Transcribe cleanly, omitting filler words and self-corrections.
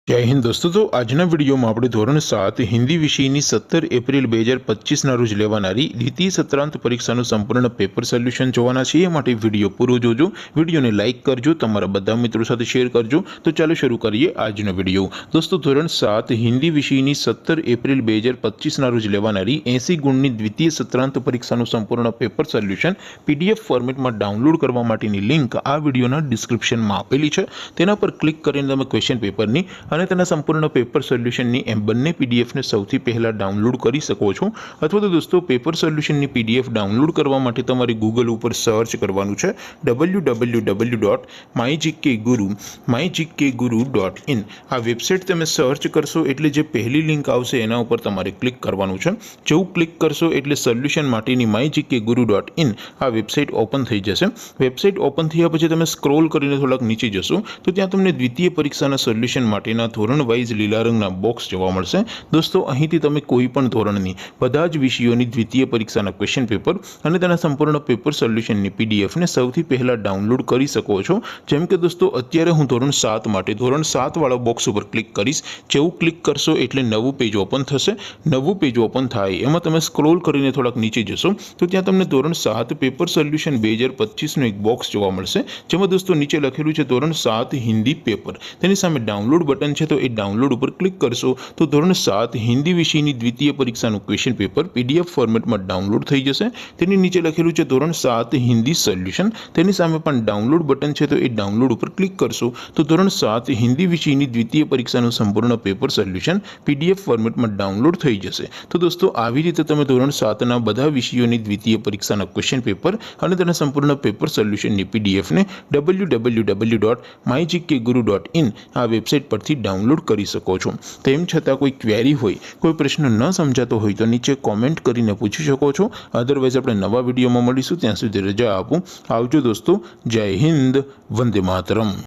जय हिंद दोस्तों। तो आजना वीडियो में આપણે ધોરણ 7 હિન્દી વિષયની 17 એપ્રિલ 2025 ના રોજ લેવાનારી દ્વિતીય સત્રાંત પરીક્ષાનું સંપૂર્ણ પેપર સોલ્યુશન જોવાના છે। એ માટે વિડિયો પૂરો જોજો, વિડિયોને લાઈક કરજો, તમારા બધા મિત્રો સાથે શેર કરજો। તો ચાલો શરૂ કરીએ આજનો વિડિયો। દોસ્તો ધોરણ 7 હિન્દી વિષયની 17 એપ્રિલ 2025 ના રોજ લેવાનારી 80 ગુણની દ્વિતીય સત્રાંત પરીક્ષાનું સંપૂર્ણ પેપર સોલ્યુશન પીડીએફ ફોર્મેટમાં ડાઉનલોડ કરવા માટેની લિંક આ વિડિયોના ડિસ્ક્રિપ્શનમાં આપેલી છે। તેના પર ક્લિક કરીને તમે ક્વેશ્ચન પેપરની અને તેના સંપૂર્ણ પેપર સોલ્યુશનની એમ બંને પીડીએફને સૌથી પહેલાં ડાઉનલોડ કરી શકો છો। અથવા તો દોસ્તો પેપર સોલ્યુશનની પીડીએફ ડાઉનલોડ કરવા માટે તમારે ગૂગલ ઉપર સર્ચ કરવાનું છે www.mygkguru.in। આ વેબસાઇટ તમે સર્ચ કરશો એટલે જે પહેલી લિંક આવશે એના ઉપર તમારે ક્લિક કરવાનું છે। જેવું ક્લિક કરશો એટલે સોલ્યુશન માટેની mygkguru.in આ વેબસાઇટ ઓપન થઈ જશે। વેબસાઇટ ઓપન થયા પછી તમે સ્ક્રોલ કરીને થોડાક નીચે જશો તો ત્યાં તમને દ્વિતીય પરીક્ષાના સોલ્યુશન માટેના ધોરણ વાઇઝ લીલા રંગના બોક્સ જોવા મળશે। દોસ્તો અહીંથી તમે કોઈ પણ ધોરણની બધા જ વિષયોની દ્વિતીય પરીક્ષાના ક્વેશ્ચન પેપર અને તેના સંપૂર્ણ પેપર સોલ્યુશનની પીડીએફને સૌથી પહેલાં ડાઉનલોડ કરી શકો છો। જેમ કે દોસ્તો અત્યારે હું ધોરણ 7 માટે ધોરણ 7 વાળા બોક્સ ઉપર ક્લિક કરીશ। જેવું ક્લિક કરશો એટલે નવું પેજ ઓપન થશે। નવું પેજ ઓપન થાય એમાં તમે સ્ક્રોલ કરીને થોડાક નીચે જશો તો ત્યાં તમને ધોરણ 7 પેપર સોલ્યુશન 2025નું એક બોક્સ જોવા મળશે। જેમાં દોસ્તો નીચે લખેલું છે ધોરણ 7 હિન્દી પેપર, તેની સામે ડાઉનલોડ બટન છે તો એ ડાઉનલોડ ઉપર ક્લિક કરશો તો ધોરણ 7 હિન્દી વિષયની દ્વિતીય પરીક્ષાનું ક્વેશ્ચન પેપર પીડીએફ ફોર્મેટમાં ડાઉનલોડ થઈ જશે। તેની નીચે લખેલું છે ધોરણ 7 હિન્દી સોલ્યુશન, તેની સામે પણ ડાઉનલોડ બટન છે તો એ ડાઉનલોડ ઉપર ક્લિક કરશો તો ધોરણ 7 હિન્દી વિષયની દ્વિતીય પરીક્ષાનું સંપૂર્ણ પેપર સોલ્યુશન પીડીએફ ફોર્મેટમાં ડાઉનલોડ થઈ જશે। તો દોસ્તો આવી રીતે તમે ધોરણ 7ના બધા વિષયોની દ્વિતીય પરીક્ષાના ક્વેશ્ચન પેપર અને તેના સંપૂર્ણ પેપર સોલ્યુશનની પીડીએફને www.mygkguru.in આ વેબસાઇટ પરથી ડાઉનલોડ કરી શકો છો। તેમ છતાં કોઈ ક્વેરી હોય, કોઈ પ્રશ્ન ન સમજાતો હોય તો નીચે કોમેન્ટ કરીને પૂછી શકો છો। અધરવાઇઝ આપણે નવા વિડીયોમાં મળીશું, ત્યાં સુધી રજા આપું। આવજો દોસ્તો, જય હિન્દ, વંદે માતરમ।